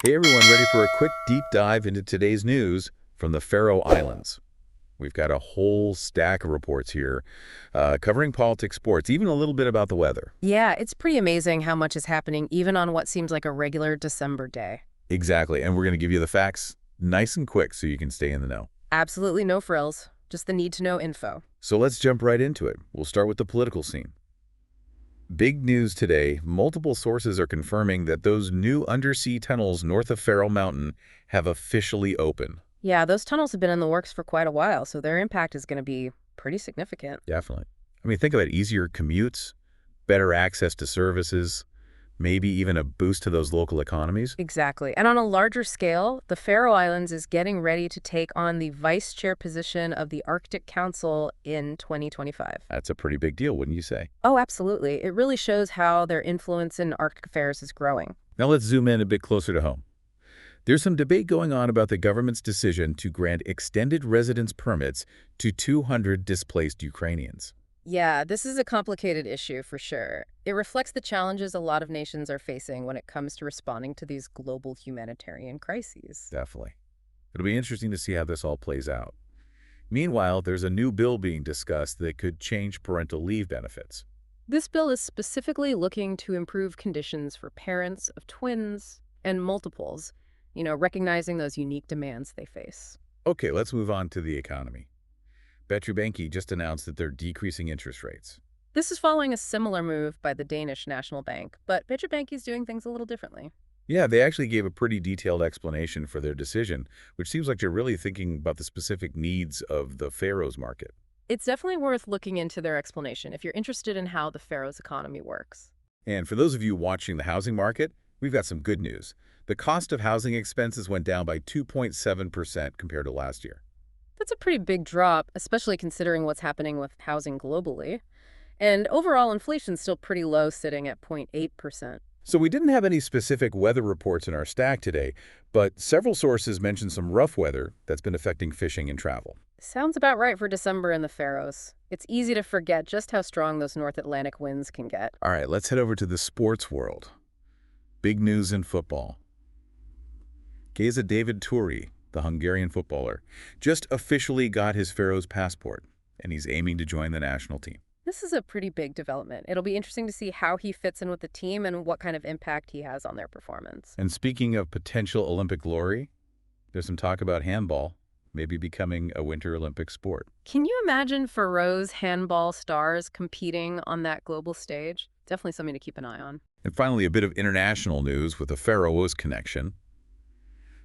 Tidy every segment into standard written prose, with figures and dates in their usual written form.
Hey everyone, ready for a quick deep dive into today's news from the Faroe Islands? We've got a whole stack of reports here covering politics, sports, even a little bit about the weather. Yeah, it's pretty amazing how much is happening even on what seems like a regular December day. Exactly, and we're going to give you the facts nice and quick so you can stay in the know. Absolutely no frills, just the need to know info. So let's jump right into it. We'll start with the political scene. Big news today, multiple sources are confirming that those new undersea tunnels north of Faroe Mountain have officially opened. Yeah, those tunnels have been in the works for quite a while, so their impact is going to be pretty significant. Definitely. I mean, think about easier commutes, better access to services, maybe even a boost to those local economies. Exactly. And on a larger scale, the Faroe Islands is getting ready to take on the vice chair position of the Arctic Council in 2025. That's a pretty big deal, wouldn't you say? Oh, absolutely. It really shows how their influence in Arctic affairs is growing. Now let's zoom in a bit closer to home. There's some debate going on about the government's decision to grant extended residence permits to 200 displaced Ukrainians. Yeah, this is a complicated issue for sure. It reflects the challenges a lot of nations are facing when it comes to responding to these global humanitarian crises. Definitely. It'll be interesting to see how this all plays out. Meanwhile, there's a new bill being discussed that could change parental leave benefits. This bill is specifically looking to improve conditions for parents of twins and multiples, recognizing those unique demands they face. Okay, let's move on to the economy. Banki just announced that they're decreasing interest rates. This is following a similar move by the Danish National Bank, but Bank is doing things a little differently. Yeah, they actually gave a pretty detailed explanation for their decision, which seems like they're really thinking about the specific needs of the Faroes market. It's definitely worth looking into their explanation if you're interested in how the Faroes economy works. And for those of you watching the housing market, we've got some good news. The cost of housing expenses went down by 2.7% compared to last year. That's a pretty big drop, especially considering what's happening with housing globally. And overall, inflation's still pretty low, sitting at 0.8%. So we didn't have any specific weather reports in our stack today, but several sources mentioned some rough weather that's been affecting fishing and travel. Sounds about right for December in the Faroes. It's easy to forget just how strong those North Atlantic winds can get. All right, let's head over to the sports world. Big news in football. Geza David Turi, the Hungarian footballer, just officially got his Faroes passport, and he's aiming to join the national team. This is a pretty big development. It'll be interesting to see how he fits in with the team and what kind of impact he has on their performance. And speaking of potential Olympic glory, there's some talk about handball maybe becoming a Winter Olympic sport. Can you imagine Faroe's handball stars competing on that global stage? Definitely something to keep an eye on. And finally, a bit of international news with the Faroes connection.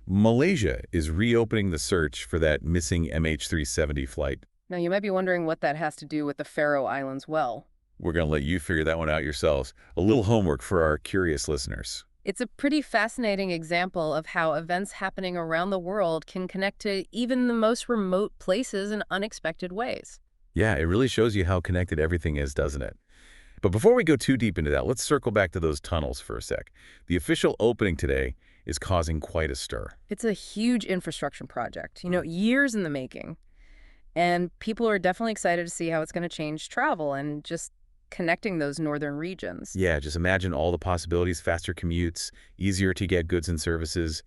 Malaysia is reopening the search for that missing MH370 flight. Now, you might be wondering what that has to do with the Faroe Islands well. We're going to let you figure that one out yourselves. A little homework for our curious listeners. It's a pretty fascinating example of how events happening around the world can connect to even the most remote places in unexpected ways. Yeah, it really shows you how connected everything is, doesn't it? But before we go too deep into that, let's circle back to those tunnels for a sec. The official opening today is causing quite a stir. It's a huge infrastructure project, years in the making. And people are definitely excited to see how it's going to change travel and just connecting those northern regions. Yeah, just imagine all the possibilities, faster commutes, easier to get goods and services,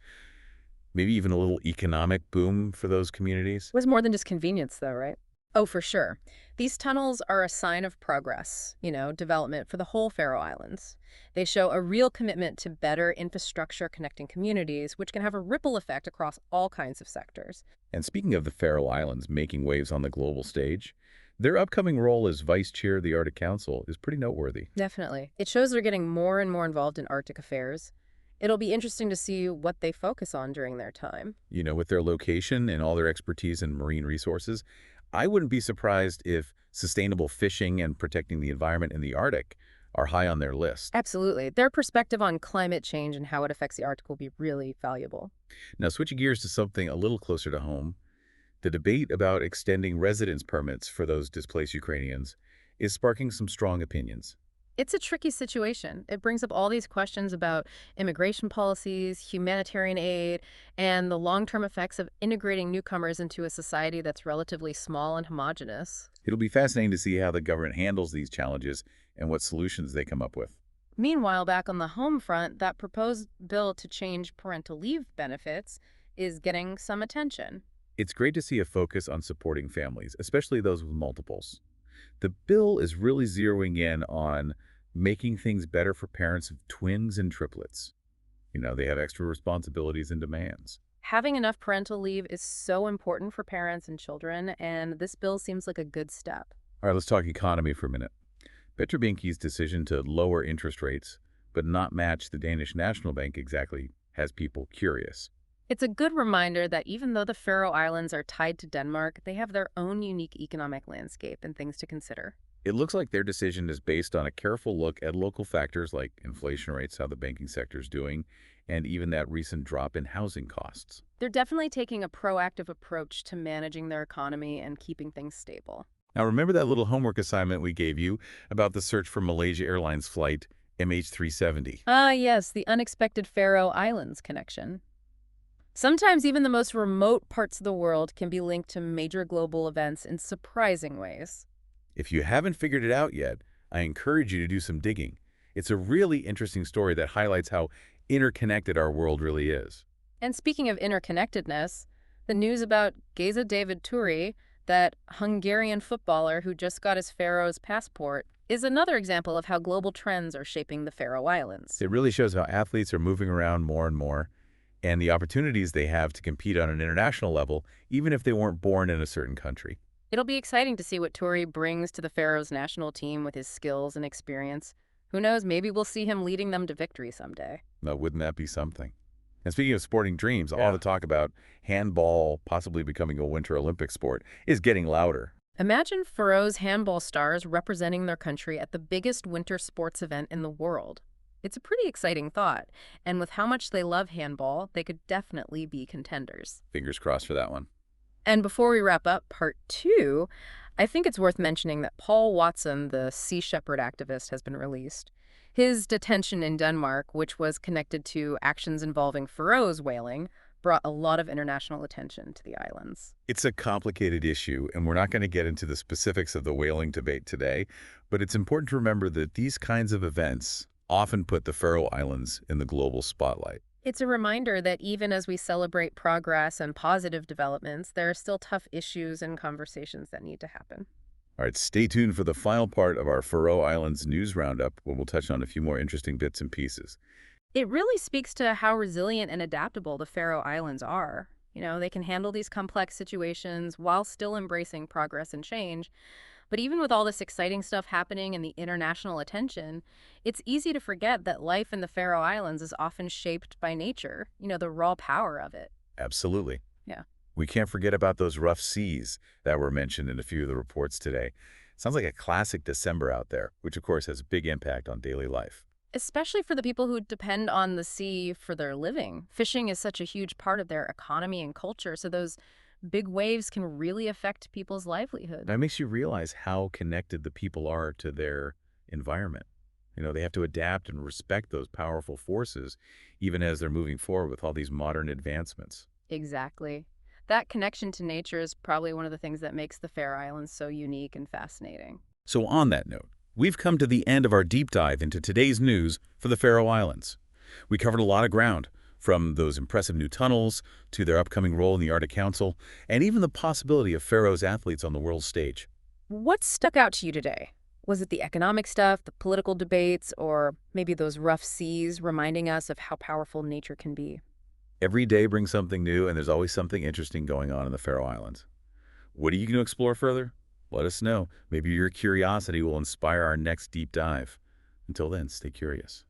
maybe even a little economic boom for those communities. It was more than just convenience, though, right? Oh, for sure. These tunnels are a sign of progress, development for the whole Faroe Islands. They show a real commitment to better infrastructure connecting communities, which can have a ripple effect across all kinds of sectors. And speaking of the Faroe Islands making waves on the global stage, their upcoming role as vice chair of the Arctic Council is pretty noteworthy. Definitely. It shows they're getting more and more involved in Arctic affairs. It'll be interesting to see what they focus on during their time. With their location and all their expertise in marine resources, I wouldn't be surprised if sustainable fishing and protecting the environment in the Arctic are high on their list. Absolutely. Their perspective on climate change and how it affects the Arctic will be really valuable. Now, switching gears to something a little closer to home, the debate about extending residence permits for those displaced Ukrainians is sparking some strong opinions. It's a tricky situation. It brings up all these questions about immigration policies, humanitarian aid, and the long-term effects of integrating newcomers into a society that's relatively small and homogenous. It'll be fascinating to see how the government handles these challenges and what solutions they come up with. Meanwhile, back on the home front, that proposed bill to change parental leave benefits is getting some attention. It's great to see a focus on supporting families, especially those with multiples. The bill is really zeroing in on making things better for parents of twins and triplets. They have extra responsibilities and demands. Having enough parental leave is so important for parents and children, and this bill seems like a good step. All right, let's talk economy for a minute. Petra Binki's decision to lower interest rates but not match the Danish National Bank exactly has people curious. It's a good reminder that even though the Faroe Islands are tied to Denmark, they have their own unique economic landscape and things to consider. It looks like their decision is based on a careful look at local factors like inflation rates, how the banking sector is doing, and even that recent drop in housing costs. They're definitely taking a proactive approach to managing their economy and keeping things stable. Now, remember that little homework assignment we gave you about the search for Malaysia Airlines flight MH370? Ah, yes, the unexpected Faroe Islands connection. Sometimes even the most remote parts of the world can be linked to major global events in surprising ways. If you haven't figured it out yet, I encourage you to do some digging. It's a really interesting story that highlights how interconnected our world really is. And speaking of interconnectedness, the news about Geza David Turi, that Hungarian footballer who just got his Faroes passport, is another example of how global trends are shaping the Faroe Islands. It really shows how athletes are moving around more and more, and the opportunities they have to compete on an international level, even if they weren't born in a certain country. It'll be exciting to see what Turi brings to the Faroes national team with his skills and experience. Who knows, maybe we'll see him leading them to victory someday. Now, wouldn't that be something? And speaking of sporting dreams, all the talk about handball possibly becoming a Winter Olympic sport is getting louder. Imagine Faroe's handball stars representing their country at the biggest winter sports event in the world. It's a pretty exciting thought, and with how much they love handball, they could definitely be contenders. Fingers crossed for that one. And before we wrap up part 2, I think it's worth mentioning that Paul Watson, the Sea Shepherd activist, has been released. His detention in Denmark, which was connected to actions involving Faroes whaling, brought a lot of international attention to the islands. It's a complicated issue, and we're not going to get into the specifics of the whaling debate today, but it's important to remember that these kinds of events often put the Faroe Islands in the global spotlight. It's a reminder that even as we celebrate progress and positive developments, there are still tough issues and conversations that need to happen. All right, stay tuned for the final part of our Faroe Islands news roundup, where we'll touch on a few more interesting bits and pieces. It really speaks to how resilient and adaptable the Faroe Islands are. They can handle these complex situations while still embracing progress and change. But even with all this exciting stuff happening and the international attention, it's easy to forget that life in the Faroe Islands is often shaped by nature, the raw power of it. Absolutely. Yeah. We can't forget about those rough seas that were mentioned in a few of the reports today. Sounds like a classic December out there, which of course has a big impact on daily life. Especially for the people who depend on the sea for their living. Fishing is such a huge part of their economy and culture, so those big waves can really affect people's livelihood. That makes you realize how connected the people are to their environment. They have to adapt and respect those powerful forces, even as they're moving forward with all these modern advancements. Exactly. That connection to nature is probably one of the things that makes the Faroe Islands so unique and fascinating. So on that note, we've come to the end of our deep dive into today's news for the Faroe Islands. We covered a lot of ground, from those impressive new tunnels to their upcoming role in the Arctic Council, and even the possibility of Faroe's athletes on the world stage. What stuck out to you today? Was it the economic stuff, the political debates, or maybe those rough seas reminding us of how powerful nature can be? Every day brings something new, and there's always something interesting going on in the Faroe Islands. What are you going to explore further? Let us know. Maybe your curiosity will inspire our next deep dive. Until then, stay curious.